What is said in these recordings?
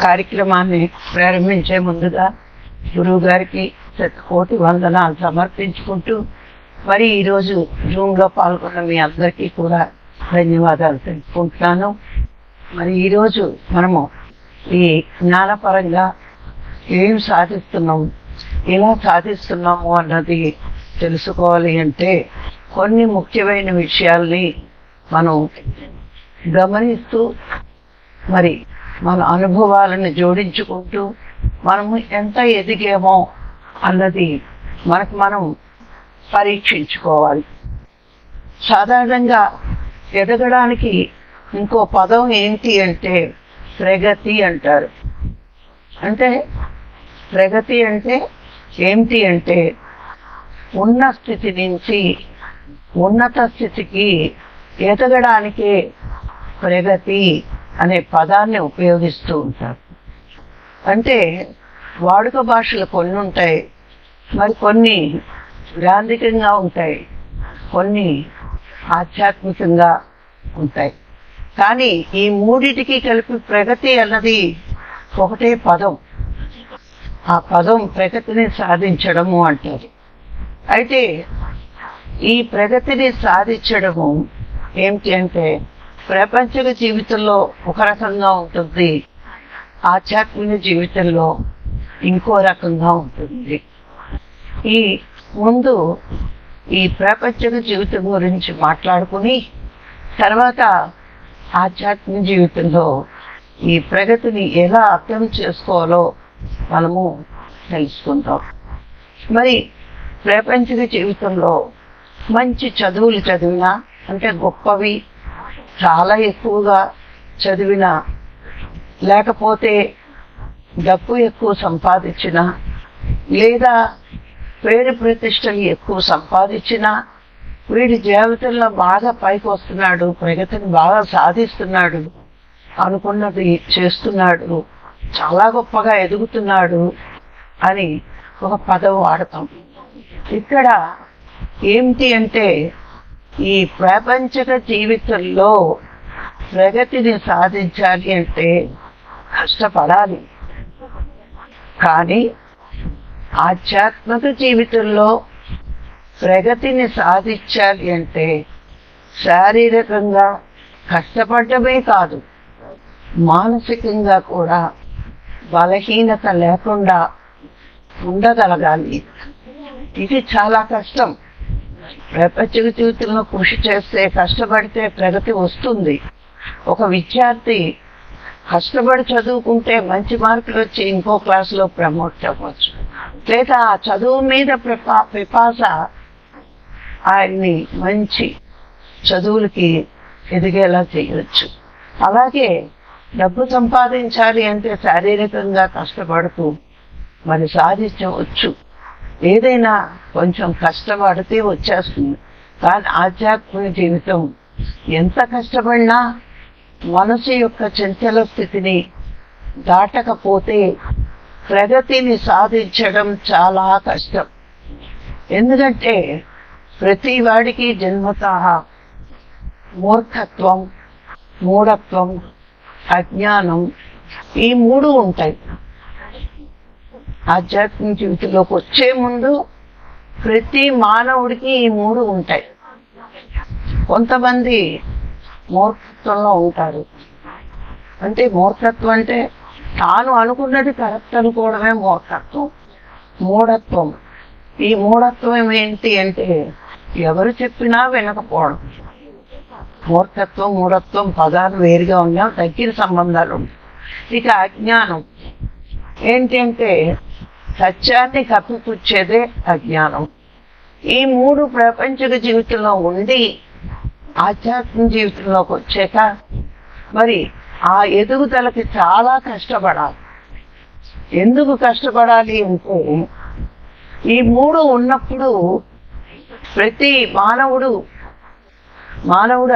కార్యక్రమాన్ని ప్రారంభించే ముందుగా గురువు గారికి శతకోటి వందనాలు సమర్పించుకుంటూ మరి ఈరోజు జూమ్లో పాల్గొన్న మీ అందరికీ కూడా ధన్యవాదాలు తెలుపుకుంటున్నాను. మరి ఈరోజు మనము ఈ జ్ఞానపరంగా ఏం సాధిస్తున్నాం, ఎలా సాధిస్తున్నాము అన్నది తెలుసుకోవాలి అంటే కొన్ని ముఖ్యమైన విషయాల్ని మనం గమనిస్తూ మరి మన అనుభవాలను జోడించుకుంటూ మనము ఎంత ఎదిగామో అన్నది మనం పరీక్షించుకోవాలి. సాధారణంగా ఎదగడానికి ఇంకో పదం ఏంటి అంటే ప్రగతి అంటారు. అంటే ప్రగతి అంటే ఏంటి అంటే ఉన్న స్థితి నుంచి ఉన్నత స్థితికి ఎదగడానికే ప్రగతి అనే పదాన్ని ఉపయోగిస్తూ ఉంటారు. అంటే వాడుక భాషలు కొన్ని ఉంటాయి, మరి కొన్ని గ్రాంధికంగా ఉంటాయి, కొన్ని ఆధ్యాత్మికంగా ఉంటాయి. కానీ ఈ మూడిటికి కలిపి ప్రగతి అన్నది ఒకటే పదం. ఆ పదం ప్రగతిని సాధించడము అంటారు. అయితే ఈ ప్రగతిని సాధించడము ఏమిటి అంటే ప్రపంచ జీవితంలో ఒక రకంగా ఉంటుంది, ఆధ్యాత్మిక జీవితంలో ఇంకో రకంగా ఉంటుంది. ఈ ముందు ఈ ప్రపంచ జీవితం గురించి మాట్లాడుకుని తర్వాత ఆధ్యాత్మిక జీవితంలో ఈ ప్రగతిని ఎలా అర్థం చేసుకోవాలో మనము తెలుసుకుంటాం. మరి ప్రపంచ జీవితంలో మంచి చదువులు చదివినా అంటే గొప్పవి చాలా ఎక్కువగా చదివినా లేకపోతే డబ్బు ఎక్కువ సంపాదించినా లేదా పేరు ప్రతిష్టలు ఎక్కువ సంపాదించినా వీడి జీవితంలో బాగా పైకి వస్తున్నాడు, ప్రగతిని బాగా సాధిస్తున్నాడు, అనుకున్నది చేస్తున్నాడు, చాలా గొప్పగా ఎదుగుతున్నాడు అని ఒక పదం వాడతాం. ఇక్కడ ఏమిటి అంటే ఈ ప్రాపంచిక జీవితంలో ప్రగతిని సాధించాలి అంటే కష్టపడాలి. కానీ ఆధ్యాత్మిక జీవితంలో ప్రగతిని సాధించాలి అంటే శారీరకంగా కష్టపడమే కాదు, మానసికంగా కూడా బలహీనత లేకుండా ఉండగలగాలి. ఇది చాలా కష్టం. ప్రపంచ జీవితంలో కృషి చేస్తే కష్టపడితే ప్రగతి వస్తుంది. ఒక విద్యార్థి కష్టపడి చదువుకుంటే మంచి మార్కులు వచ్చి ఇంకో క్లాసులో ప్రమోట్ అవ్వచ్చు, లేదా ఆ చదువు మీద పిపాస ఆయన్ని మంచి చదువులకి ఎదిగేలా చేయవచ్చు. అలాగే డబ్బు సంపాదించాలి అంటే శారీరకంగా కష్టపడుతూ మరి సాధించవచ్చు. ఏదైనా కొంచెం కష్టపడితే వచ్చేస్తుంది. కానీ ఆధ్యాత్మిక జీవితం ఎంత కష్టపడినా మనసు యొక్క చంచల స్థితిని దాటకపోతే ప్రగతిని సాధించడం చాలా కష్టం. ఎందుకంటే ప్రతి వాడికి జన్మతః మూర్ఖత్వం, మూఢత్వం, అజ్ఞానం ఈ మూడు ఉంటాయి. ఆధ్యాత్మిక జీవితంలోకి వచ్చే ముందు ప్రతి మానవుడికి ఈ మూడు ఉంటాయి. కొంతమంది మూర్ఖత్వంలో ఉంటారు. అంటే మూర్ఖత్వం అంటే తాను అనుకున్నది కరెక్ట్ అనుకోవడమే మూర్ఖత్వం. మూఢత్వం, ఈ మూఢత్వం ఏంటి అంటే ఎవరు చెప్పినా వినకపోవడం. మూర్ఖత్వం మూఢత్వం పదాలు వేరుగా ఉన్నా దగ్గర సంబంధాలు ఉంటాయి. ఇక అజ్ఞానం ఏంటి అంటే సత్యాన్ని కప్పిపుచ్చేదే అజ్ఞానం. ఈ మూడు ప్రపంచక జీవితంలో ఉండి ఆధ్యాత్మిక జీవితంలోకి వచ్చాక మరి ఆ ఎదుగుదలకి చాలా కష్టపడాలి. ఎందుకు కష్టపడాలి అంటే ఈ మూడు ఉన్నప్పుడు ప్రతి మానవుడు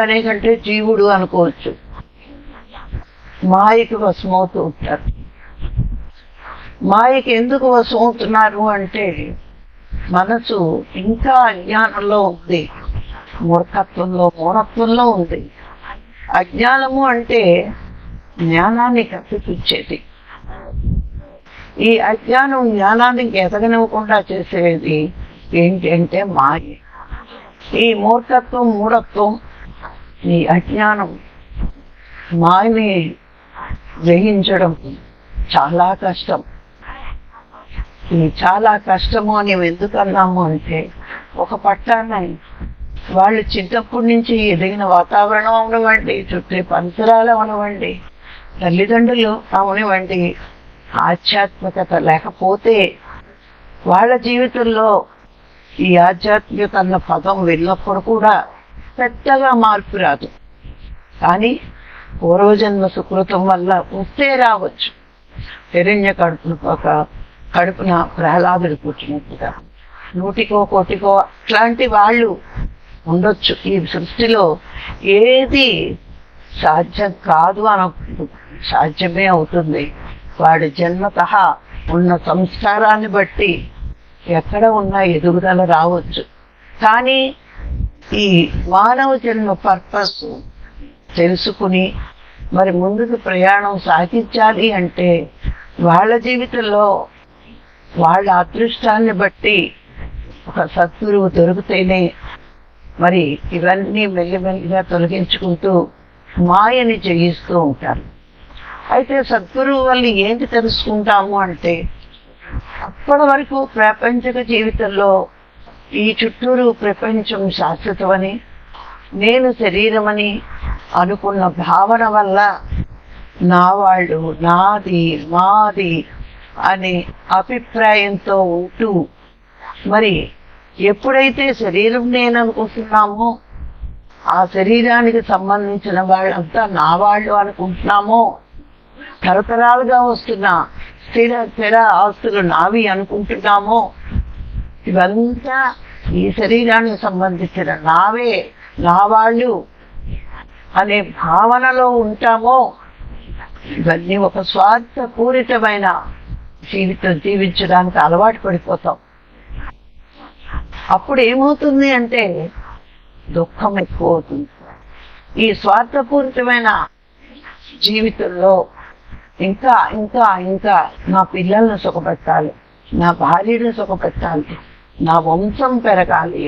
అనే కంటే జీవుడు అనుకోవచ్చు, మాయకి వశమవుతూ ఉంటారు. మాయకి ఎందుకు వశమవుతున్నారు అంటే మనసు ఇంకా అజ్ఞానంలో ఉంది, మూర్ఖత్వంలో మూఢత్వంలో ఉంది. అజ్ఞానము అంటే జ్ఞానాన్ని కప్పిపుచ్చేది. ఈ అజ్ఞానం జ్ఞానానికి ఎదగనివ్వకుండా చేసేది ఏంటి అంటే మాయ. ఈ మూర్ఖత్వం, మూఢత్వం, ఈ అజ్ఞానం, మాయని గ్రహించడం చాలా కష్టం. ఇది చాలా కష్టము అని ఎందుకు అన్నాము అంటే, ఒక పట్టాన వాళ్ళు చిన్నప్పటి నుంచి ఎదిగిన వాతావరణం అవనివ్వండి, చుట్టూ పరిసరాలు అవనివ్వండి, తల్లిదండ్రులు అవనివ్వండి, ఆధ్యాత్మికత లేకపోతే వాళ్ళ జీవితంలో ఈ ఆధ్యాత్మికత అన్న పదం వెళ్ళినప్పుడు కూడా పెద్దగా మార్పు రాదు. కానీ పూర్వజన్మ సుకృతం వల్ల వస్తే రావచ్చు. హిరణ్య కడుపున ప్రహ్లాదుడు పుట్టినట్టుగా 100కో కోటికో అట్లాంటి వాళ్ళు ఉండొచ్చు. ఈ సృష్టిలో ఏది సాధ్యం కాదు సాధ్యమే అవుతుంది. వాడి జన్మతః ఉన్న సంస్కారాన్ని బట్టి ఎక్కడ ఉన్న ఎదుగుదల రావచ్చు. కానీ ఈ మానవ జన్మ పర్పస్ తెలుసుకుని మరి ముందుకు ప్రయాణం సాగించాలి అంటే వాళ్ళ జీవితంలో వాళ్ళ అదృష్టాన్ని బట్టి ఒక సద్గురువు దొరికితేనే మరి ఇవన్నీ మెల్లిమెల్లిగా తొలగించుకుంటూ మాయని జయిస్తూ ఉంటారు. అయితే సద్గురువు వల్ల ఏంటి తెలుసుకుంటాము అంటే, అప్పటి వరకు ప్రాపంచిక జీవితంలో ఈ చుట్టూరు ప్రపంచం శాశ్వతమని, నేను శరీరమని అనుకున్న భావన వల్ల నా వాళ్ళు, నాది, మాది అనే అభిప్రాయంతో ఉంటూ, మరి ఎప్పుడైతే శరీరం నేను అనుకుంటున్నామో, ఆ శరీరానికి సంబంధించిన వాళ్ళంతా నా వాళ్ళు అనుకుంటున్నామో, తరతరాలుగా వస్తున్న స్థిర ఆస్తులు నావి అనుకుంటున్నామో, ఇవంతా ఈ శరీరానికి సంబంధించిన నావే, నా వాళ్ళు అనే భావనలో ఉంటామో, ఇవన్నీ ఒక స్వార్థపూరితమైన జీవితం జీవించడానికి అలవాటు పడిపోతాం. అప్పుడు ఏమవుతుంది అంటే దుఃఖం ఎక్కువ అవుతుంది. ఈ స్వార్థపూరితమైన జీవితంలో ఇంకా ఇంకా ఇంకా నా పిల్లల్ని సుఖపెట్టాలి, నా భార్యను సుఖపెట్టాలి, నా వంశం పెరగాలి,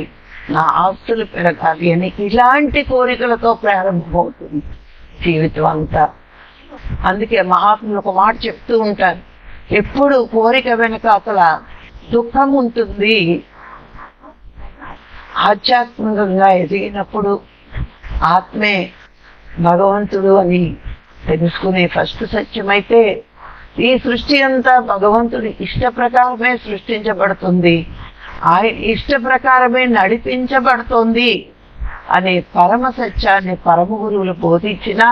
నా ఆస్తులు పెరగాలి అని ఇలాంటి కోరికలతో ప్రారంభమవుతుంది జీవితం అంతా. అందుకే మహాత్ములు ఒక మాట చెప్తూ ఉంటారు, ఎప్పుడు కోరిక వెనుక అసలు దుఃఖం ఉంటుంది. ఆధ్యాత్మికంగా ఎదిగినప్పుడు ఆత్మే భగవంతుడు అని తెలుసుకునే ఫస్ట్ సత్యమైతే ఈ సృష్టి అంతా భగవంతుడి ఇష్ట ప్రకారమే సృష్టించబడుతుంది, ఆయన ఇష్ట ప్రకారమే నడిపించబడుతుంది అనే పరమ సత్యాన్ని పరమ గురువులు బోధించినా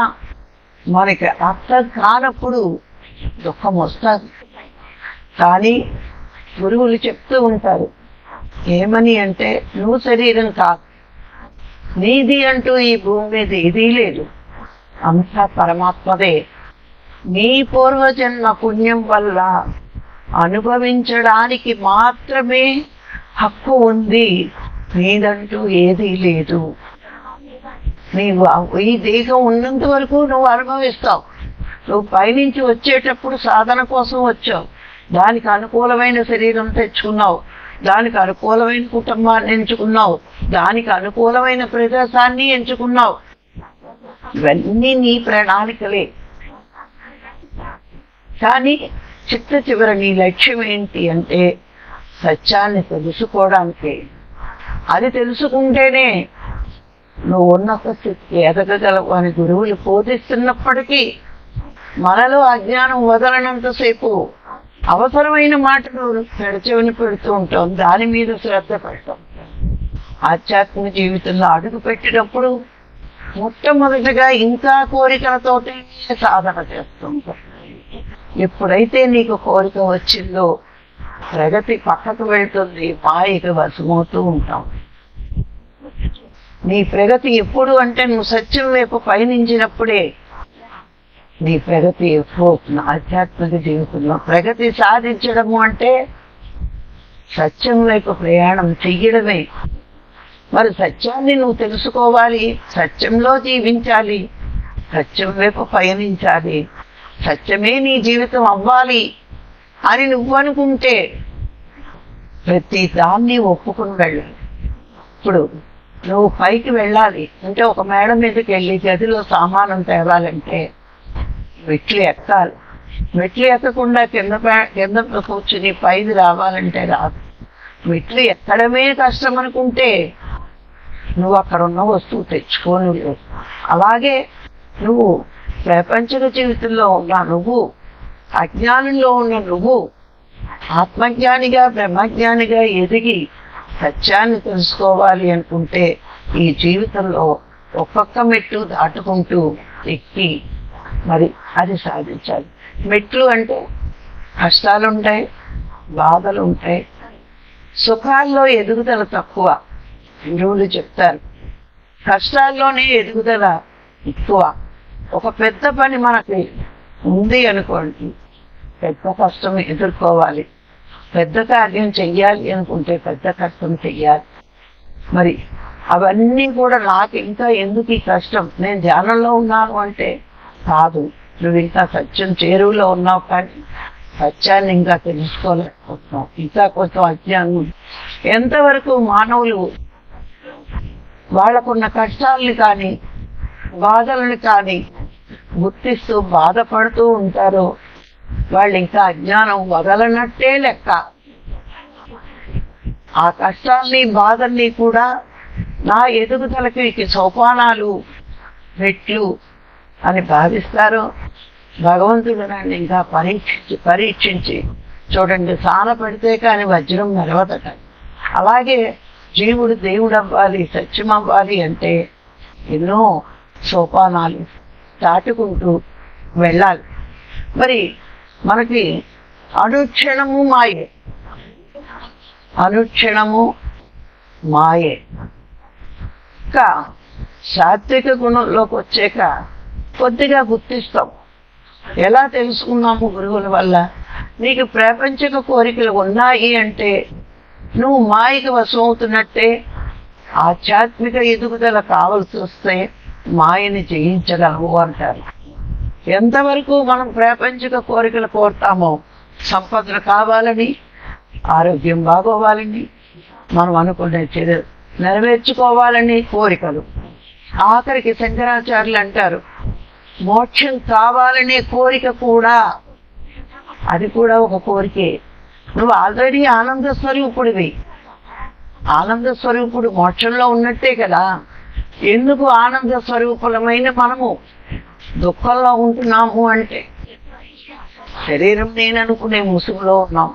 మనకి అర్థం కానప్పుడు దుఃఖం వస్తుంది. కానీ గురువులు చెప్తూ ఉంటారు ఏమని అంటే, నువ్వు శరీరం కాదు, నీది అంటూ ఈ భూమి మీద ఏదీ లేదు, అంతా పరమాత్మదే. నీ పూర్వజన్మ పుణ్యం వల్ల అనుభవించడానికి మాత్రమే హక్కు ఉంది, నీదంటూ ఏదీ లేదు. నీవు ఈ దేహం ఉన్నంత వరకు నువ్వు అనుభవిస్తావు. నువ్వు పైనుంచి వచ్చేటప్పుడు సాధన కోసం వచ్చావు, దానికి అనుకూలమైన శరీరం తెచ్చుకున్నావు, దానికి అనుకూలమైన కుటుంబాన్ని ఎంచుకున్నావు, దానికి అనుకూలమైన ప్రదేశాన్ని ఎంచుకున్నావు. ఇవన్నీ నీ ప్రణాళికలే. కానీ చివర నీ లక్ష్యం ఏంటి అంటే సత్యాన్ని తెలుసుకోవడానికి. అది తెలుసుకుంటేనే నువ్వు ఉన్నత స్థితికి ఎదగగలవు అని గురువులు బోధిస్తున్నప్పటికీ మనలో అజ్ఞానం వదలనంతసేపు అవసరమైన మాటలు పెడచెవిని పెడుతూ ఉంటాం, దాని మీద శ్రద్ధ పెడతాం. ఆధ్యాత్మిక జీవితంలో అడుగు పెట్టినప్పుడు మొట్టమొదటిగా ఇంకా కోరికలతోటి సాధన చేస్తుంటాం. ఎప్పుడైతే నీకు కోరిక వచ్చిందో ప్రగతి పక్కకు వెళ్తుంది, మాయకు వశమవుతూ ఉంటాం. నీ ప్రగతి ఎప్పుడు అంటే నువ్వు సత్యం వైపు పయనించినప్పుడే నీ ప్రగతి ఎక్కువ అవుతుంది. ఆధ్యాత్మిక జీవితంలో ప్రగతి సాధించడము అంటే సత్యం వైపు ప్రయాణం చెయ్యడమే. మరి సత్యాన్ని నువ్వు తెలుసుకోవాలి, సత్యంలో జీవించాలి, సత్యం వైపు పయనించాలి, సత్యమే నీ జీవితం అవ్వాలి అని నువ్వు అనుకుంటే ప్రతి దాన్ని ఒప్పుకుని వెళ్ళాలి. ఇప్పుడు నువ్వు పైకి వెళ్ళాలి అంటే ఒక మేడ మీదకి వెళ్ళి గదిలో సామానం తేవాలంటే మెట్లు ఎక్కాలి. మెట్లు ఎక్కకుండా కింద కూర్చుని పైకి రావాలంటే రాదు. మెట్లు ఎక్కడమే కష్టం అనుకుంటే నువ్వు అక్కడ ఉన్న వస్తువు తెచ్చుకోను. అలాగే నువ్వు ప్రపంచక జీవితంలో ఉన్న నువ్వు, అజ్ఞానంలో ఉన్న నువ్వు ఆత్మజ్ఞానిగా బ్రహ్మజ్ఞానిగా ఎదిగి సత్యాన్ని తెలుసుకోవాలి అనుకుంటే ఈ జీవితంలో ఒక్కొక్క మెట్టు దాటుకుంటూ ఎక్కి మరి అది సాధించాలి. మెట్లు అంటే కష్టాలుంటాయి, బాధలు ఉంటాయి, సుఖాల్లో ఎదుగుదల తక్కువ. గురువులు చెప్తారు కష్టాల్లోనే ఎదుగుదల ఎక్కువ. ఒక పెద్ద పని మనకి ఉంది అనుకోండి, పెద్ద కష్టం ఎదుర్కోవాలి. పెద్ద కార్యం చెయ్యాలి అనుకుంటే పెద్ద కష్టం చెయ్యాలి. మరి అవన్నీ కూడా నాకు ఇంకా ఎందుకు ఈ కష్టం, నేను ధ్యానంలో ఉన్నాను అంటే కాదు, నువ్వు ఇంకా సత్యం చేరువలో ఉన్నావు కానీ సత్యాన్ని ఇంకా తెలుసుకోలేకపోతున్నావు, ఇంకా కొంచెం అజ్ఞానం. ఎంతవరకు మానవులు వాళ్ళకున్న కష్టాలని కానీ బాధలను కానీ గుర్తిస్తూ బాధపడుతూ ఉంటారో వాళ్ళు ఇంకా అజ్ఞానం వదలనట్టే లెక్క. ఆ కష్టాల్ని బాధల్ని కూడా నా ఎదుగుదలకి సోపానాలు మెట్లు అని భావిస్తారో భగవంతుడు నన్ను ఇంకా పరీక్షించి చూడండి, సాన పడితే కానీ వజ్రం మెరవదట. అలాగే జీవుడు దేవుడు అవ్వాలి, సత్యం అవ్వాలి అంటే ఎన్నో సోపానాలు దాటుకుంటూ వెళ్ళాలి. మరి మనకి అనుక్షణము మాయే, అనుక్షణము మాయే. ఇంకా సాత్విక గుణంలోకి వచ్చాక కొద్దిగా గుర్తిస్తాం. ఎలా తెలుసుకున్నాము? గురువుల వల్ల. నీకు ప్రాపంచిక కోరికలు ఉన్నాయి అంటే నువ్వు మాయకు వశం అవుతున్నట్టే. ఆధ్యాత్మిక ఎదుగుదల కావలసి వస్తే మాయని జయించగలవు అంటారు. ఎంతవరకు మనం ప్రాపంచిక కోరికలు కోరుతామో, సంపదలు కావాలని, ఆరోగ్యం బాగోవాలని, మనం అనుకునే నెరవేర్చుకోవాలని కోరికలు. ఆఖరికి శంకరాచార్యులు అంటారు మోక్షం కావాలనే కోరిక కూడా, అది కూడా ఒక కోరికే. నువ్వు ఆల్రెడీ ఆనంద స్వరూపుడివి, ఆనంద స్వరూపుడు మోక్షంలో ఉన్నట్టే కదా. ఎందుకు ఆనంద స్వరూపులమైన మనము దుఃఖంలో ఉంటున్నాము అంటే శరీరం నేననుకునే ముసుగులో ఉన్నాం,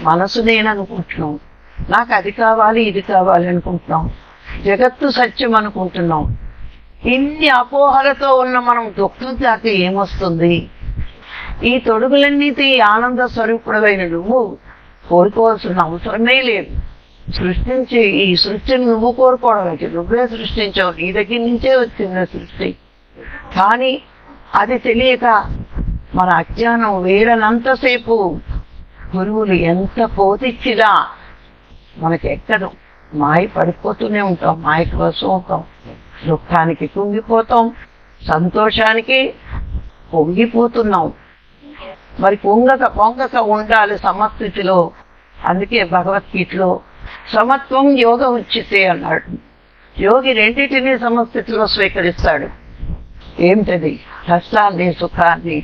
మనసు నేననుకుంటున్నాం, నాకు అది కావాలి ఇది కావాలి అనుకుంటున్నాం, జగత్తు సత్యం అనుకుంటున్నాం. ఇన్ని అపోహలతో ఉన్న మనం దుఃఖం దాకా ఏమొస్తుంది? ఈ తొడుగులన్నిటి ఆనంద స్వరూపుడమైన నువ్వు కోరుకోవాల్సిన అవసరమే లేదు. సృష్టించి ఈ సృష్టిని నువ్వు కోరుకోవడానికి నువ్వే సృష్టించావు, నీ దగ్గర నుంచే వచ్చింది సృష్టి. కానీ అది తెలియక మన అజ్ఞానం వేడనంతసేపు గురువులు ఎంత బోధించినా మనకి ఎక్కదు. మాయ పడిపోతూనే ఉంటాం, మాయకు వశం అవుతాం, దుఃఖానికి కుంగిపోతాం, సంతోషానికి పొంగిపోతున్నాం. మరి పొంగక ఉండాలి సమస్థితిలో. అందుకే భగవద్గీతలో సమత్వం యోగ ఉచితే అన్నాడు. యోగి రెండింటినీ సమస్థితిలో స్వీకరిస్తాడు. ఏమిటది? కష్టాన్ని సుఖాన్ని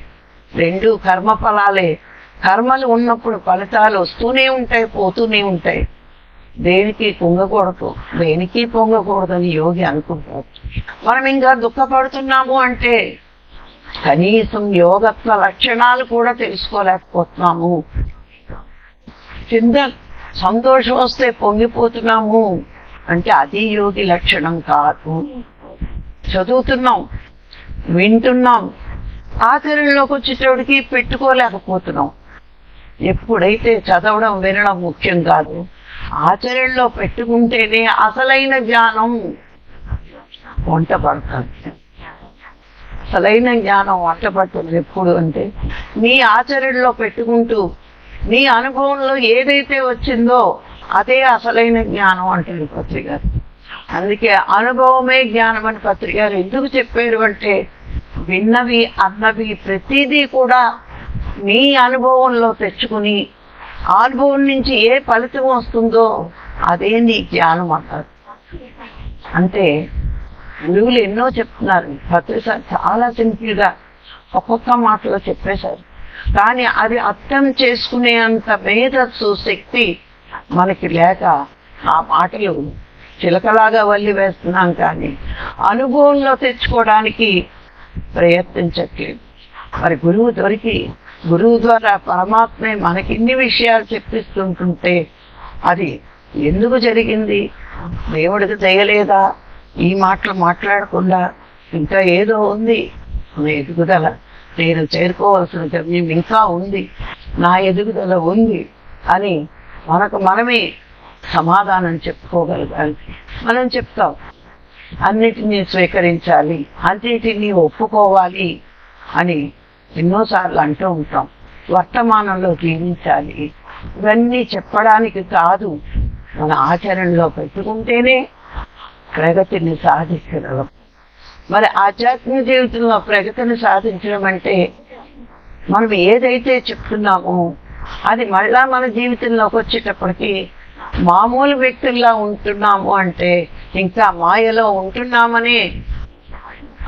రెండు కర్మఫలాలే. కర్మలు ఉన్నప్పుడు ఫలితాలు వస్తూనే ఉంటాయి, పోతూనే ఉంటాయి. దేనికి కుంగకూడదు, దేనికి పొంగకూడదని యోగి అనుకుంటారు. మనం ఇంకా దుఃఖపడుతున్నాము అంటే కనీసం యోగత్వ లక్షణాలు కూడా తెలుసుకోలేకపోతున్నాము. కింద సంతోషం వస్తే పొంగిపోతున్నాము అంటే అది యోగి లక్షణం కాదు. చదువుతున్నాం, వింటున్నాం, ఆచరణలోకి వచ్చేటోడికి పెట్టుకోలేకపోతున్నాం. ఎప్పుడైతే చదవడం వినడం ముఖ్యం కాదు, ఆచరణలో పెట్టుకుంటేనే అసలైన జ్ఞానం వంట పడుతుంది. అసలైన జ్ఞానం వంట పడుతుంది ఎప్పుడు అంటే నీ ఆచరణలో పెట్టుకుంటూ నీ అనుభవంలో ఏదైతే వచ్చిందో అదే అసలైన జ్ఞానం అంటారు పత్రిక. అందుకే అనుభవమే జ్ఞానం అని పత్రిక ఎందుకు చెప్పారు అంటే విన్నవి అన్నవి ప్రతిదీ కూడా నీ అనుభవంలో తెచ్చుకుని ఆ అనుభవం నుంచి ఏ ఫలితం వస్తుందో అదే నీ జ్ఞానం అంటారు. అంటే గురువులు ఎన్నో చెప్తున్నారు, ప్రతిసారి చాలా సింపుల్గా ఒక్కొక్క మాటలో చెప్పేశారు. కానీ అది అర్థం చేసుకునే అంత మేధస్సు శక్తి మనకి లేక ఆ మాటలు చిలకలాగా వల్లి వేస్తున్నాం, కానీ అనుభవంలో తెచ్చుకోవడానికి ప్రయత్నించట్లేదు. మరి గురువు దొరికి గురువు ద్వారా పరమాత్మే మనకి ఇన్ని విషయాలు చెప్పిస్తుంటుంటే అది ఎందుకు జరిగింది? దేవుడికి దయలేదా? ఈ మాటలు మాట్లాడకుండా ఇంకా ఏదో ఉంది, నా ఎదుగుదల, నేను చేరుకోవాల్సిన గమ్యం ఇంకా ఉంది, నా ఎదుగుదల ఉంది అని మనకు మనమే సమాధానం చెప్పుకోగలగాలి. మనం చెప్తాం అన్నిటినీ స్వీకరించాలి, అన్నిటినీ ఒప్పుకోవాలి అని ఎన్నోసార్లు అంటూ ఉంటాం. వర్తమానంలో జీవించాలి, ఇవన్నీ చెప్పడానికి కాదు, మన ఆచరణలో పెట్టుకుంటేనే ప్రగతిని సాధించగలం. మరి ఆధ్యాత్మిక జీవితంలో ప్రగతిని సాధించడం అంటే మనం ఏదైతే చెప్తున్నామో అది మళ్ళా మన జీవితంలోకి వచ్చేటప్పటికి మామూలు వ్యక్తుల్లా ఉంటున్నాము అంటే ఇంకా మాయలో ఉంటున్నామని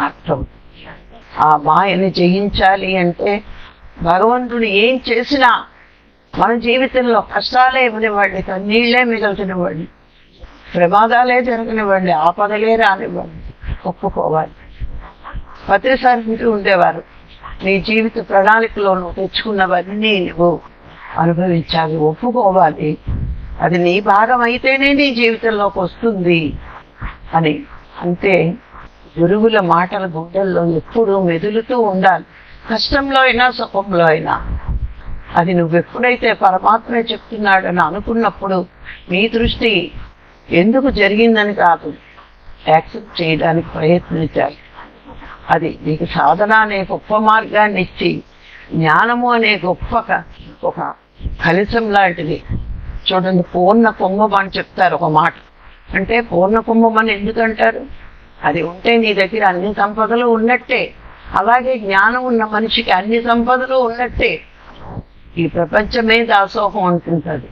అర్థం. ఆ మాయని జయించాలి అంటే భగవంతుడు ఏం చేసినా మన జీవితంలో కష్టాలే ఇవ్వనివ్వండి, కన్నీళ్లే మిగల్చనివ్వండి, ప్రమాదాలే జరగనివ్వండి, ఆపదలే రానివ్వండి, ఒప్పుకోవాలి. ప్రతిసారి వింటూ ఉండేవారు, నీ జీవిత ప్రణాళికలో నువ్వు తెచ్చుకున్నవన్నీ నువ్వు అనుభవించాలి, ఒప్పుకోవాలి, అది నీ భాగం అయితేనే నీ జీవితంలోకి వస్తుంది అని. అంటే గురువుల మాటల గుండెల్లో ఎప్పుడూ మెదులుతూ ఉండాలి, కష్టంలో అయినా సుఖంలో అయినా. అది నువ్వెప్పుడైతే పరమాత్మే చెప్తున్నాడని అనుకున్నప్పుడు నీ దృష్టి ఎందుకు జరిగిందని కాదు, యాక్సెప్ట్ చేయడానికి ప్రయత్నించాలి. అది నీకు సాధన అనే గొప్ప మార్గాన్ని ఇచ్చి జ్ఞానము అనే గొప్ప ఒక కలశం లాంటిది. చూడండి, పూర్ణ కుంభం అని చెప్తారు ఒక మాట. అంటే పూర్ణ కుంభం అని ఎందుకంటారు? అది ఉంటే నీ దగ్గర అన్ని సంపదలు ఉన్నట్టే. అలాగే జ్ఞానం ఉన్న మనిషికి అన్ని సంపదలు ఉన్నట్టే. ఈ ప్రపంచమే దాసోహం అంటుంటుంది.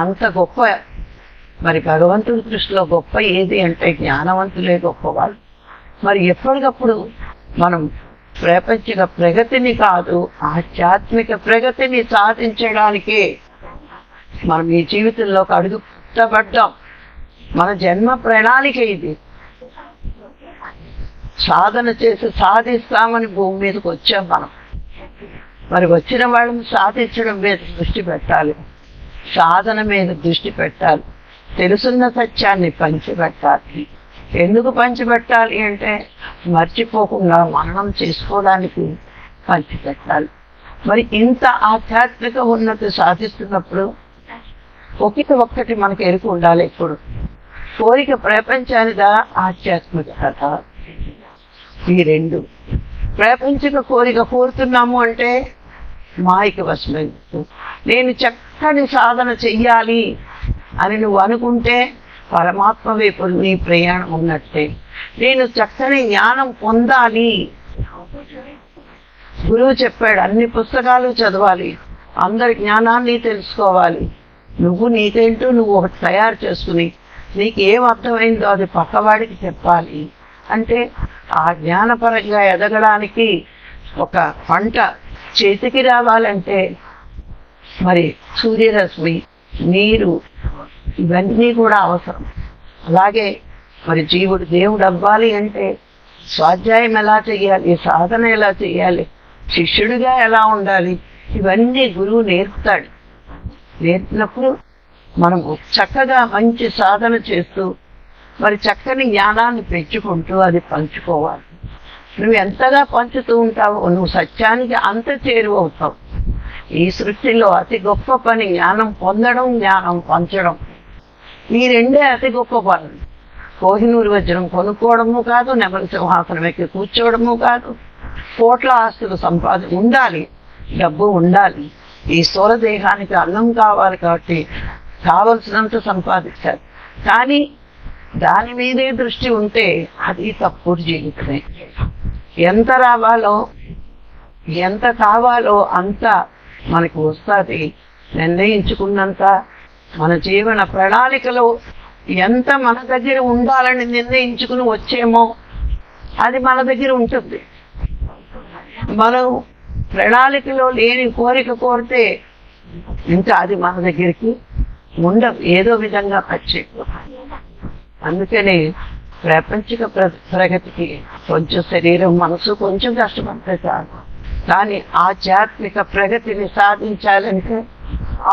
అంత గొప్ప. మరి భగవంతుడి దృష్టిలో గొప్ప ఏది అంటే జ్ఞానవంతులే గొప్పవాళ్ళు. మరి ఎప్పటికప్పుడు మనం ప్రపంచిక ప్రగతిని కాదు, ఆధ్యాత్మిక ప్రగతిని సాధించడానికే మనం ఈ జీవితంలోకి అడుగు పెట్టబడ్డాం. మన జన్మ ప్రణాళిక ఇది. సాధన చేసి సాధిస్తామని భూమి మీదకి వచ్చాం మనం. మరి వచ్చిన వాళ్ళని సాధించడం మీద దృష్టి పెట్టాలి, సాధన మీద దృష్టి పెట్టాలి, తెలుసున్న సత్యాన్ని పంచిపెట్టాలి. ఎందుకు పంచిపెట్టాలి అంటే మర్చిపోకుండా మననం చేసుకోవడానికి పంచిపెట్టాలి. మరి ఇంత ఆధ్యాత్మిక ఉన్నతి సాధిస్తున్నప్పుడు ఒక్కటి మనకు ఎరుకు ఉండాలి. ఎప్పుడు కోరిక ప్రపంచానిదా, ఆధ్యాత్మికత, ఈ రెండు. ప్రపంచిక కోరిక కోరుతున్నాము అంటే మాయకి వశమైంది. నేను చక్కని సాధన చెయ్యాలి అని నువ్వు అనుకుంటే పరమాత్మ వైపు నీ ప్రయాణం ఉన్నట్టే. నేను చక్కని జ్ఞానం పొందాలి, గురువు చెప్పాడు అన్ని పుస్తకాలు చదవాలి, అందరి జ్ఞానాన్ని తెలుసుకోవాలి, నువ్వు నీకేంటో నువ్వు ఒకటి తయారు చేసుకుని నీకు ఏం అర్థమైందో అది పక్కవాడికి చెప్పాలి. అంటే ఆ జ్ఞానపరంగా ఎదగడానికి ఒక పంట చేతికి రావాలంటే మరి సూర్యరశ్మి, నీరు, ఇవన్నీ కూడా అవసరం. అలాగే మరి జీవుడు దేవుడు అవ్వాలి అంటే స్వాధ్యాయం ఎలా చెయ్యాలి, సాధన ఎలా చెయ్యాలి, శిష్యుడిగా ఎలా ఉండాలి, ఇవన్నీ గురువు నేర్పుతాడు. నేర్పినప్పుడు మనం చక్కగా మంచి సాధన చేస్తూ మరి చక్కని జ్ఞానాన్ని పెంచుకుంటూ అది పంచుకోవాలి. నువ్వు ఎంతగా పంచుతూ ఉంటావో నువ్వు సత్యానికి అంత చేరువవుతావు. ఈ సృష్టిలో అతి గొప్ప పని జ్ఞానం పొందడం, జ్ఞానం పంచడం. ఈ రెండే అతి గొప్ప పనులు. కోహినూరు వజ్రం కొనుక్కోవడము కాదు, నెమలి సింహాసనం ఎక్కి కూర్చోవడము కాదు, కోట్ల ఆస్తులు ఉండాలి, డబ్బు ఉండాలి. ఈ స్థూల దేహానికి అన్నం కావాలి కాబట్టి కావలసినంత సంపాదించాలి. కానీ దాని మీదే దృష్టి ఉంటే అది తప్పుడు జీవితమే. ఎంత రావాలో ఎంత కావాలో అంత మనకు వస్తుంది. నిర్ణయించుకున్నంత మన జీవన ప్రణాళికలో ఎంత మన దగ్గర ఉండాలని నిర్ణయించుకుని వచ్చేమో అది మన దగ్గర ఉంటుంది. మనం ప్రణాళికలో లేని కోరిక కోరితే ఇంకా అది మన దగ్గరికి ఉండదు, ఏదో విధంగా ఖర్చయిపోతుంది. అందుకని ప్రాపంచిక ప్రగతికి కొంచెం శరీరం మనసు కొంచెం కష్టపడితే చాలు. కానీ ఆధ్యాత్మిక ప్రగతిని సాధించాలంటే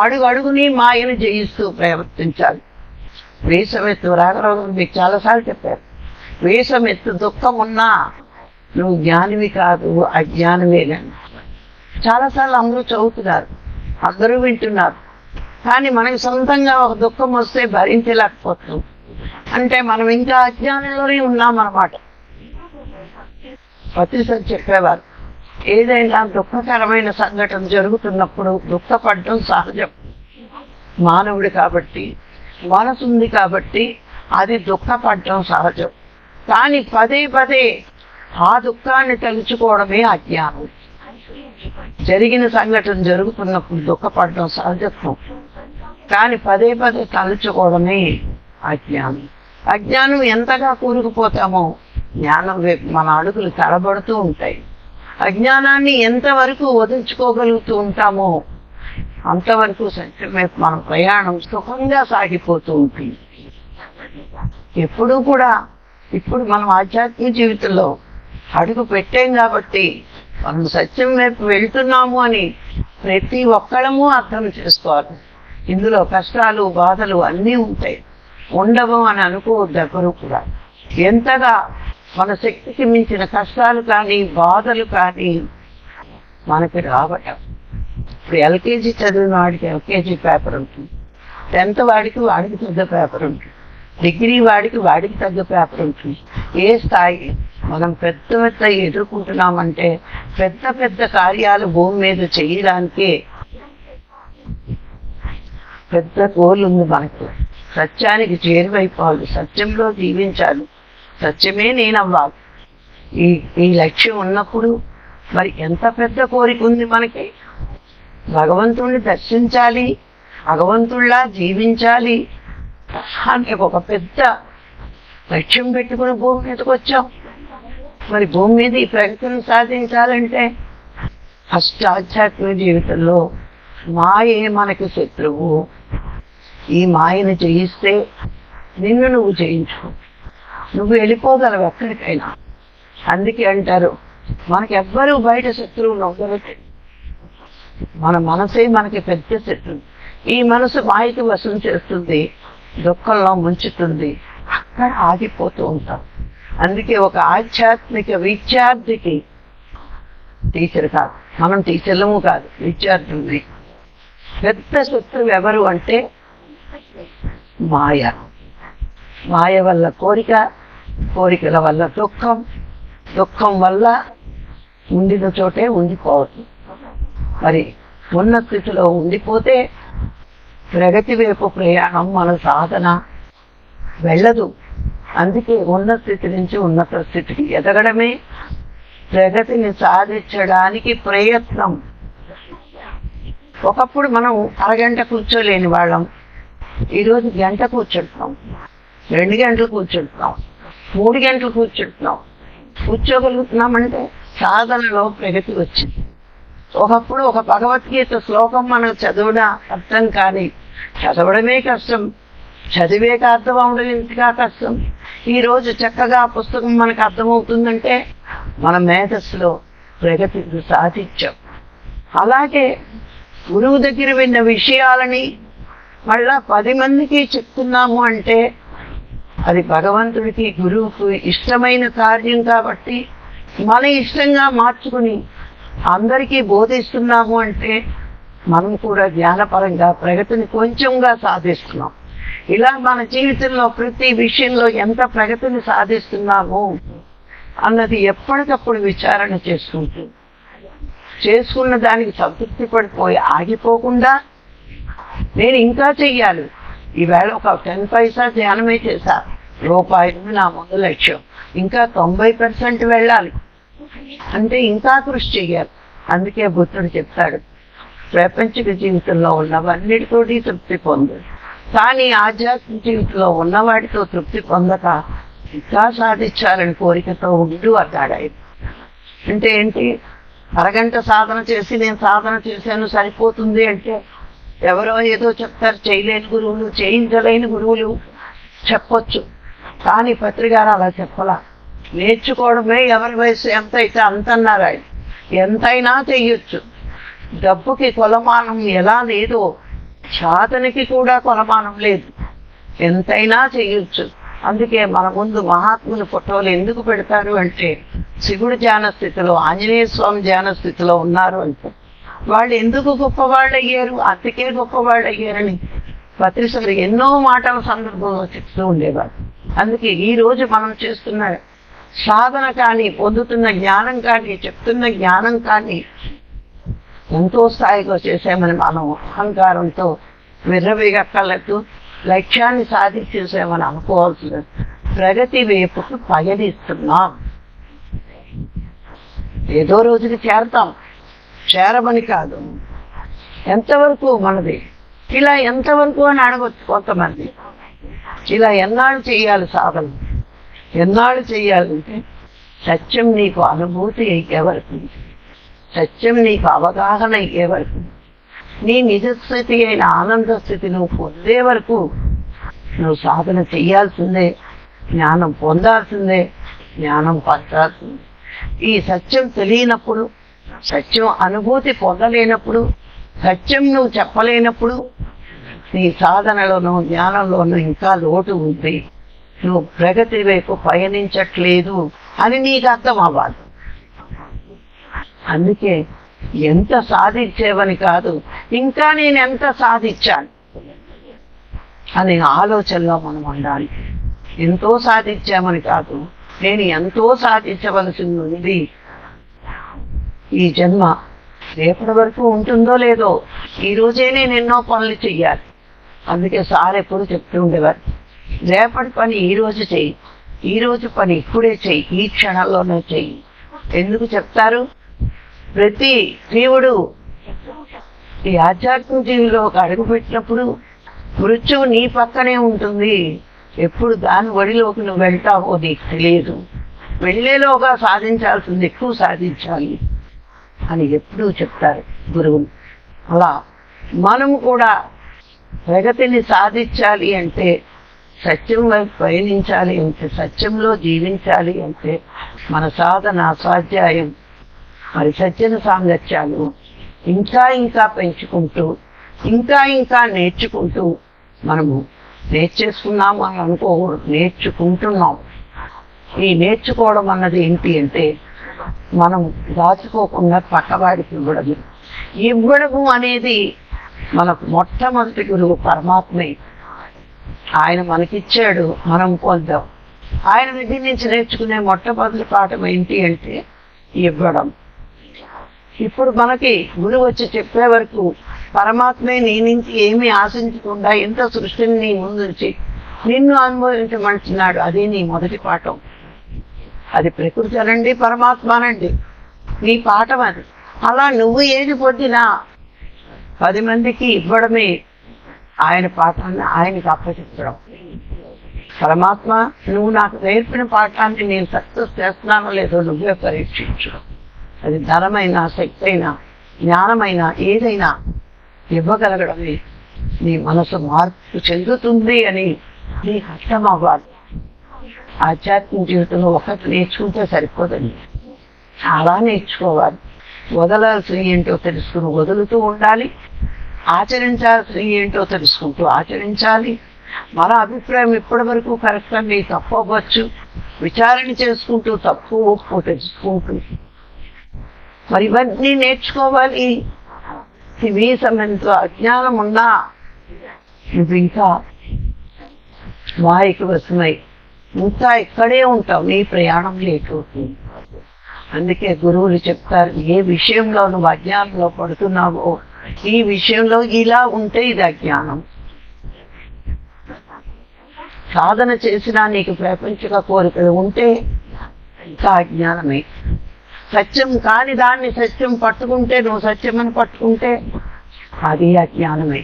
అడుగు అడుగుని మాయను జయిస్తూ ప్రవర్తించాలి. వేషమెత్తు రాఘరావు మీకు చాలాసార్లు చెప్పారు. వేషమెత్తు దుఃఖం ఉన్నా నువ్వు జ్ఞానివి కాదు, అజ్ఞానమే. కానీ చాలాసార్లు అందరూ చదువుతున్నారు, అందరూ వింటున్నారు, కానీ మనకి సొంతంగా ఒక దుఃఖం వస్తే భరించలేకపోతున్నాం. అంటే మనం ఇంకా అజ్ఞానంలోనే ఉన్నామన్నమాట. పత్రిసారి చెప్పేవారు, ఏదైనా దుఃఖకరమైన సంఘటన జరుగుతున్నప్పుడు దుఃఖపడటం సహజం. మానవుడు కాబట్టి, మనసు ఉంది కాబట్టి అది దుఃఖపడటం సహజం. కానీ పదే పదే ఆ దుఃఖాన్ని తలుచుకోవడమే అజ్ఞానం. జరిగిన సంఘటన జరుగుతున్నప్పుడు దుఃఖపడటం సహజత్వం, కానీ పదే పదే తలుచుకోవడమే అజ్ఞానం. అజ్ఞానం ఎంతగా కూరుకుపోతామో జ్ఞానం వైపు మన అడుగులు తడబడుతూ ఉంటాయి. అజ్ఞానాన్ని ఎంతవరకు వదిలించుకోగలుగుతూ ఉంటామో అంతవరకు సత్యం వైపు మన ప్రయాణం సుఖంగా సాగిపోతూ ఉంటుంది. ఎప్పుడూ కూడా ఇప్పుడు మనం ఆధ్యాత్మిక జీవితంలో అడుగు పెట్టాం కాబట్టి మనం సత్యం వైపు వెళ్తున్నాము అని ప్రతి ఒక్కళ్ళము అర్థం చేసుకోవాలి. ఇందులో కష్టాలు బాధలు అన్నీ ఉంటాయి, ఉండవు అని అనుకోవద్దు ఎవరు కూడా. ఎంతగా మన శక్తికి మించిన కష్టాలు కానీ బాధలు కానీ మనకి రావటం. ఇప్పుడు ఎల్కేజీ చదివిన వాడికి ఎల్కేజీ పేపర్ ఉంటుంది, 10th వాడికి తగ్గ పేపర్ ఉంటుంది, డిగ్రీ వాడికి తగ్గ పేపర్ ఉంటుంది. ఏ స్థాయి మనం పెద్ద పెద్ద ఎదుర్కొంటున్నామంటే పెద్ద పెద్ద కార్యాలు భూమి మీద చేయడానికే పెద్ద గోల్ ఉంది మనకు. సత్యానికి చేరువైపోవాలి, సత్యంలో జీవించాలి, సత్యమే నేనవ్వాలి. ఈ లక్ష్యం ఉన్నప్పుడు మరి ఎంత పెద్ద కోరిక ఉంది మనకి. భగవంతుణ్ణి దర్శించాలి, భగవంతుళ్ళా జీవించాలి అని ఒక పెద్ద లక్ష్యం పెట్టుకుని భూమి మీదకి వచ్చాం. మరి భూమి మీద ఈ ప్రగతిని సాధించాలంటే ఫస్ట్ ఆధ్యాత్మిక జీవితంలో మాయే మనకి శత్రువు. ఈ మాయను జయిస్తే నిన్ను నువ్వు జయించుకో, నువ్వు వెళ్ళిపోగలవు ఎక్కడికైనా. అందుకే అంటారు మనకి ఎవ్వరూ బయట శత్రువులు ఉండరు, మన మనసే మనకి పెద్ద శత్రువు. ఈ మనసు మాయకి వశం చేస్తుంది, దుఃఖంలో ముంచుతుంది, అక్కడ ఆగిపోతూ ఉంటాం. అందుకే ఒక ఆధ్యాత్మిక విద్యార్థికి టీచర్ కాదు, మనం టీచర్లము కాదు, విద్యార్థుల్ని పెద్ద శత్రువు ఎవరు అంటే మాయ. మాయ వల్ల కోరిక, కోరికల వల్ల దుఃఖం, దుఃఖం వల్ల ఉండిన చోటే ఉండిపోవద్దు. మరి ఉన్న స్థితిలో ఉండిపోతే ప్రగతి వైపు ప్రయాణం మన సాధన వెళ్ళదు. అందుకే ఉన్న స్థితి నుంచి ఉన్నత స్థితికి ఎదగడమే ప్రగతిని సాధించడానికి ప్రయత్నం. ఒకప్పుడు మనం అరగంట కూర్చోలేని వాళ్ళం, ఈరోజు గంట కూర్చుంటున్నాం, 2 గంటలు కూర్చుంటున్నాం, 3 గంటలు కూర్చుంటున్నాం. కూర్చోగలుగుతున్నామంటే సాధనలో ప్రగతి వచ్చింది. ఒకప్పుడు ఒక భగవద్గీత శ్లోకం మనకు చదవడం అర్థం కానీ చదవడమే కష్టం, చదివేక అర్థం అవడం ఇంతగా కష్టం. ఈరోజు చక్కగా పుస్తకం మనకు అర్థమవుతుందంటే మన మేధస్సులో ప్రగతి సాధించాం. అలాగే గురువు దగ్గర విన్న విషయాలని మళ్ళా 10 మందికి చెప్తున్నాము అంటే అది భగవంతుడికి గురువుకు ఇష్టమైన కార్యం కాబట్టి మన ఇష్టంగా మార్చుకుని అందరికీ బోధిస్తున్నాము అంటే మనం కూడా జ్ఞానపరంగా ప్రగతిని కొంచెంగా సాధిస్తున్నాం. ఇలా మన జీవితంలో ప్రతి విషయంలో ఎంత ప్రగతిని సాధిస్తున్నాము అన్నది ఎప్పటికప్పుడు విచారణ చేసుకున్న దానికి సంతృప్తి పడిపోయి ఆగిపోకుండా నేను ఇంకా చెయ్యాలి. ఈవేళ ఒక 10 పైసా ధ్యానమే చేశా, రూపాయలు నా ముందు లక్ష్యం, ఇంకా 90% వెళ్ళాలి అంటే ఇంకా కృషి చెయ్యాలి. అందుకే బుద్ధుడు చెప్తాడు, ప్రపంచిక జీవితంలో ఉన్నవన్నిటితోటి తృప్తి పొందు, కానీ ఆధ్యాత్మిక జీవితంలో ఉన్నవాటితో తృప్తి పొందక ఇంకా సాధించాలని కోరికతో ఉండు అన్నాడు ఆయన. అంటే ఏంటి? అరగంట సాధన చేసి నేను సాధన చేశాను సరిపోతుంది అంటే ఎవరో ఏదో చెప్తారు. చేయలేని గురువులు, చేయించలేని గురువులు చెప్పొచ్చు, కానీ పత్రికారు అలా చెప్పలా. నేర్చుకోవడమే ఎవరి వయసు ఎంత అయితే అంత అన్నారు ఆయన. ఎంతైనా చెయ్యొచ్చు. డబ్బుకి కొలమానం ఎలా లేదో సాధనకి కూడా కొలమానం లేదు, ఎంతైనా చెయ్యొచ్చు. అందుకే మన ముందు మహాత్ముల ఫోటోలు ఎందుకు పెడతారు అంటే, శివుడు ధ్యాన స్థితిలో, ఆంజనేయ స్వామి ధ్యాన స్థితిలో ఉన్నారు అంటే వాళ్ళు ఎందుకు గొప్పవాళ్ళు అయ్యారు, అందుకే గొప్పవాళ్ళు అయ్యారని పత్రిసారి ఎన్నో మాటల సందర్భంలో చెప్తూ ఉండేవారు. అందుకే ఈ రోజు మనం చేస్తున్న సాధన కానీ, పొందుతున్న జ్ఞానం కానీ, చెప్తున్న జ్ఞానం కానీ ఎంతో స్థాయిగా చేసామని మనం అహంకారంతో విర్రవీగక్కర్లేదు. లక్ష్యాన్ని సాధించేసామని అనుకోవాల్సిన ప్రగతి వైపుకు పయనిస్తున్నాం. ఏదో రోజుకి చేరతాం, చేరమని కాదు. ఎంతవరకు మనది, ఇలా ఎంతవరకు అని అడగొచ్చు కొంతమంది. ఇలా ఎన్నాళ్ళు చేయాలి సాధన, ఎన్నాళ్ళు చేయాలంటే సత్యం నీకు అనుభూతి అయ్యే వరకు, సత్యం నీకు అవగాహన అయ్యే వరకు, నీ నిజస్థితి అయిన ఆనంద స్థితి నువ్వు పొందే వరకు నువ్వు సాధన చెయ్యాల్సిందే, జ్ఞానం పొందాల్సిందే, జ్ఞానం పంచాల్సిందే. ఈ సత్యం తెలియనప్పుడు, సత్యం అనుభూతి పొందలేనప్పుడు, సత్యం నువ్వు చెప్పలేనప్పుడు నీ సాధనలోనూ జ్ఞానంలోనూ ఇంకా లోటు ఉంది, నువ్వు ప్రగతి వైపు పయనించట్లేదు అని నీకు అర్థం అవ్వాలి. అందుకే ఎంత సాధించేవని కాదు, ఇంకా నేను ఎంత సాధించాను అనే ఆలోచనలో మనం ఉండాలి. ఎంతో సాధించామని కాదు, నేను ఎంతో సాధించవలసి ఉంది. ఈ జన్మ రేపటి వరకు ఉంటుందో లేదో, ఈ రోజే నేను ఎన్నో పనులు చెయ్యాలి. అందుకే సార్ ఎప్పుడు చెప్తూ ఉండేవారు, రేపటి పని ఈ రోజు చెయ్యి, ఈ రోజు పని ఇప్పుడే చెయ్యి, ఈ క్షణంలోనే చెయ్యి. ఎందుకు చెప్తారు? ప్రతి జీవుడు ఈ ఆధ్యాత్మిక జీవిలో ఒక అడుగు పెట్టినప్పుడు మృత్యువు నీ పక్కనే ఉంటుంది. ఎప్పుడు దాని ఒడిలోకి నువ్వు వెళ్తావో నీకు తెలియదు. వెళ్ళేలోగా సాధించాల్సింది ఎక్కువ సాధించాలి అని ఎప్పుడూ చెప్తారు గురువులు. అలా మనము కూడా ప్రగతిని సాధించాలి అంటే, సత్యం వైపు పయనించాలి అంటే, సత్యంలో జీవించాలి అంటే మన సాధన, స్వాధ్యాయం, మరి సజ్జన సాంగత్యాలు ఇంకా ఇంకా పెంచుకుంటూ, ఇంకా ఇంకా నేర్చుకుంటూ, మనము నేర్చేసుకున్నాము అని అనుకోకూడదు, నేర్చుకుంటున్నాం. ఈ నేర్చుకోవడం అన్నది ఏంటి అంటే, మనం దాచుకోకుండా పక్కవాడికి ఇవ్వడము. ఇవ్వడము అనేది మనకు మొట్టమొదటి గురువు పరమాత్మే. ఆయన మనకిచ్చాడు, మనం పొందాం. ఆయన దగ్గర నుంచి నేర్చుకునే మొట్టమొదటి పాఠం ఏంటి అంటే ఇవ్వడం. ఇప్పుడు మనకి గురువు వచ్చి చెప్పే వరకు పరమాత్మే నీ నుంచి ఏమీ ఆశించకుండా ఎంత సృష్టిని నీ ముందుంచి నిన్ను అనుభవించమంటున్నాడు. అది నీ మొదటి పాఠం. అది ప్రకృతి అనండి, పరమాత్మ అనండి, నీ పాఠం అది. అలా నువ్వు ఏది పొందినా 10 మందికి ఇవ్వడమే ఆయన పాఠాన్ని ఆయనకి అప్పచెప్పడం. పరమాత్మ, నువ్వు నాకు నేర్పిన పాఠాన్ని నేను సక్సెస్ చేస్తున్నానో లేదో నువ్వే పరీక్షించు. అది ధనమైనా, శక్తి అయినా, జ్ఞానమైనా, ఏదైనా ఇవ్వగలగడమే నీ మనసు మార్పు చెందుతుంది అని నీకు అర్థం అవ్వాలి. ఆధ్యాత్మిక జీవితంలో ఒకటి నేర్చుకుంటే సరిపోదండి, చాలా నేర్చుకోవాలి. వదలాల్సిన ఏంటో తెలుసుకుని వదులుతూ ఉండాలి, ఆచరించాల్సిన ఏంటో తెలుసుకుంటూ ఆచరించాలి. మన అభిప్రాయం ఇప్పటి వరకు కరెక్ట్గా మీకు తప్పు అవ్వచ్చు, విచారణ చేసుకుంటూ తప్పు ఒప్పు తెలుసుకుంటూ మరి ఇవన్నీ నేర్చుకోవాలి. ఇవి సమయంలో అజ్ఞానం ఉన్నా నువ్వు ఇంకా మాయకు వశమై ఇంకా ఇక్కడే ఉంటావు, నీ ప్రయాణం లేకు. అందుకే గురువులు చెప్తారు, ఏ విషయంలో నువ్వు అజ్ఞానంలో పడుతున్నావో ఈ విషయంలో ఇలా ఉంటే ఇది అజ్ఞానం. సాధన చేసినా నీకు ప్రపంచక కోరికలు ఉంటే ఇంకా అజ్ఞానమే. సత్యం కాని దాన్ని సత్యం పట్టుకుంటే, నువ్వు సత్యమని పట్టుకుంటే అది అజ్ఞానమే.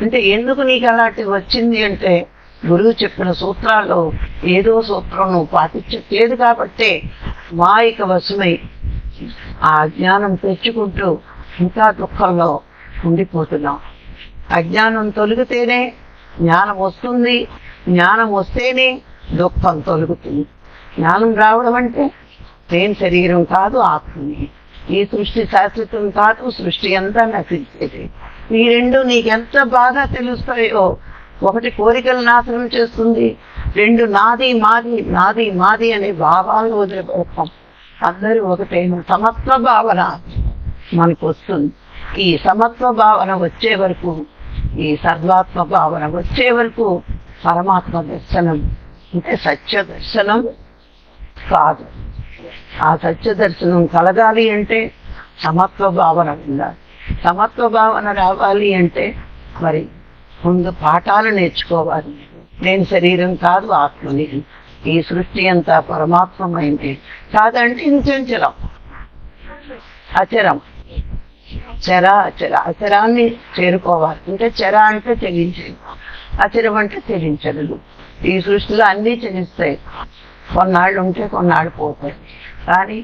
అంటే ఎందుకు నీకు అలాంటి వచ్చింది అంటే, గురువు చెప్పిన సూత్రాల్లో ఏదో సూత్రం నువ్వు పాటించట్లేదు కాబట్టే మాయక వశమై ఆ అజ్ఞానం తెచ్చుకుంటూ ఇంకా దుఃఖంలో ఉండిపోతున్నాం. అజ్ఞానం తొలగితేనే జ్ఞానం వస్తుంది, జ్ఞానం వస్తేనే దుఃఖం తొలగుతుంది. జ్ఞానం రావడం అంటే నేను శరీరం కాదు, ఆత్మని, ఈ సృష్టి శాశ్వతం కాదు, సృష్టి అంతా నశించేది. ఈ రెండు నీకెంత బాగా తెలుస్తాయో, ఒకటి కోరికలు నాశనం చేస్తుంది, రెండు నాది మాది నాది మాది అనే భావాలను వదిలిపెడతాం. అందరూ ఒకటైన సమత్వ భావన మనకు వస్తుంది. ఈ సమత్వ భావన వచ్చే వరకు, ఈ సర్వాత్మ భావన వచ్చే వరకు పరమాత్మ దర్శనం అంటే సత్య దర్శనం కాదు. ఆ సత్య దర్శనం కలగాలి అంటే సమత్వ భావన ఉండాలి. సమత్వ భావన రావాలి అంటే మరి ముందు పాఠాలు నేర్చుకోవాలి. నేను శరీరం కాదు, ఆత్మని, ఈ సృష్టి అంతా పరమాత్మమైంది కాదంటే ఇంచంచలం, అచరం, చర అచర. అచరాన్ని చేరుకోవాలి అంటే చర అంటే చెలించేది, అచరం అంటే చెలించదు. ఈ సృష్టిలో అన్నీ చెలిస్తాయి, కొన్నాళ్ళు ఉంటే కొన్నాళ్ళు పోతాయి. కానీ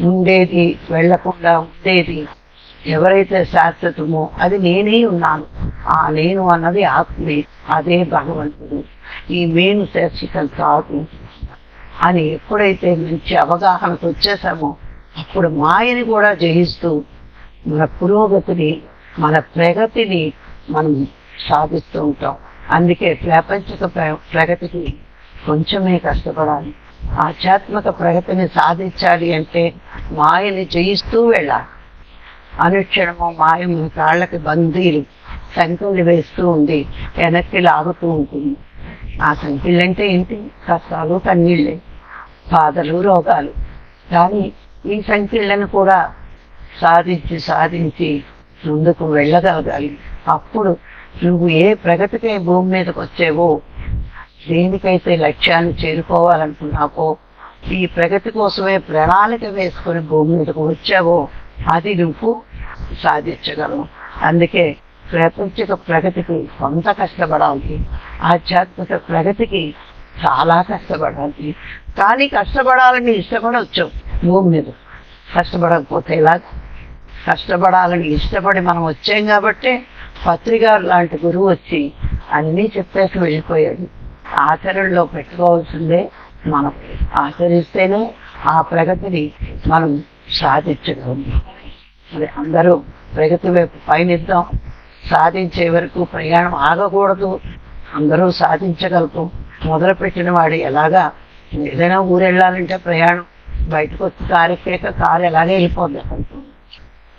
ఉండేది, వెళ్లకుండా ఉండేది ఎవరైతే శాశ్వతమో అది నేనే ఉన్నాను. ఆ నేను అన్నది ఆత్మే, అదే భగవంతుడు. ఈ నేను శాశ్వతం కాదు అని ఎప్పుడైతే మంచి అవగాహనకు వచ్చేసామో అప్పుడు మాయని కూడా జయిస్తూ మన పురోగతిని, మన ప్రగతిని మనం సాధిస్తూ ఉంటాం. అందుకే ప్రాపంచిక ప్రగతికి కొంచెమే కష్టపడాలి. ఆధ్యాత్మిక ప్రగతిని సాధించాలి అంటే మాయని జయిస్తూ వెళ్ళాలి. అనుక్షణము మాయ మన కాళ్ళకి బందీలు సంఖ్యలు వేస్తూ ఉంది, వెనక్కి లాగుతూ ఉంటుంది. ఆ సంఖ్యలంటే ఏంటి? కష్టాలు, కన్నీళ్ళే, బాధలు, రోగాలు. కానీ ఈ సంఖ్యలను కూడా సాధించి సాధించి ముందుకు వెళ్ళగలగాలి. అప్పుడు నువ్వు ఏ ప్రగతికై భూమి మీదకి వచ్చేవో, దేనికైతే లక్ష్యాన్ని చేరుకోవాలనుకున్నావో, ఈ ప్రగతి కోసమే ప్రణాళిక వేసుకుని భూమి మీదకు వచ్చావో అది నువ్వు సాధించగలవు. అందుకే ప్రాపంచిక ప్రగతికి కొంత కష్టపడాలి, ఆధ్యాత్మిక ప్రగతికి చాలా కష్టపడాలి. కానీ కష్టపడాలని ఇష్టపడవచ్చు. భూమి మీద కష్టపడకపోతే ఎలా? కష్టపడాలని ఇష్టపడి మనం వచ్చాం కాబట్టి పత్రికారు లాంటి గురువు వచ్చి అన్నీ చెప్పేసి వెళ్ళిపోయాడు. ఆచరణలో పెట్టుకోవాల్సిందే మనం. ఆచరిస్తేనే ఆ ప్రగతిని మనం సాధించగలం. మరి అందరూ ప్రగతి వైపు పయనిద్దాం. సాధించే వరకు ప్రయాణం ఆగకూడదు. అందరూ సాధించగలరు. మొదలుపెట్టిన వాడు ఎలాగా ఏదైనా ఊరు వెళ్ళాలంటే ప్రయాణం బయటకు వచ్చి కారెక్కాక కారు ఎలాగే వెళ్ళిపోద్ది.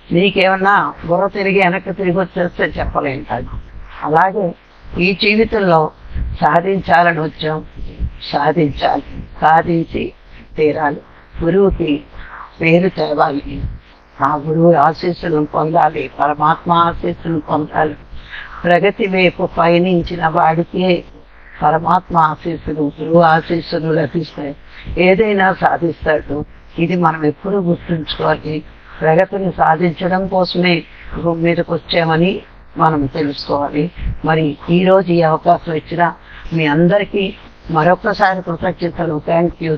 నీకేమన్నా బుర్ర తిరిగి వెనక్కి తిరిగి వచ్చేస్తే చెప్పలేం కాదు. అలాగే ఈ జీవితంలో సాధించాలని వచ్చాం, సాధించాలి, సాధించి తీరాలి. గురువుకి పేరు తేవాలి, ఆ గురువు ఆశీస్సులను పొందాలి, పరమాత్మ ఆశీస్సులను పొందాలి. ప్రగతి వైపు పయనించిన వాడికే పరమాత్మ ఆశీస్సులు, గురువు ఆశీస్సులు లభిస్తాయి. ఏదైనా సాధిస్తాడు. ఇది మనం ఎప్పుడూ గుర్తుంచుకోవాలి. ప్రగతిని సాధించడం కోసమే భూమి మీదకి వచ్చామని మనం తెలుసుకోవాలి. మరి ఈరోజు ఈ అవకాశం ఇచ్చిన మీ అందరికీ మరొకసారి కృతజ్ఞతలు. Thank you.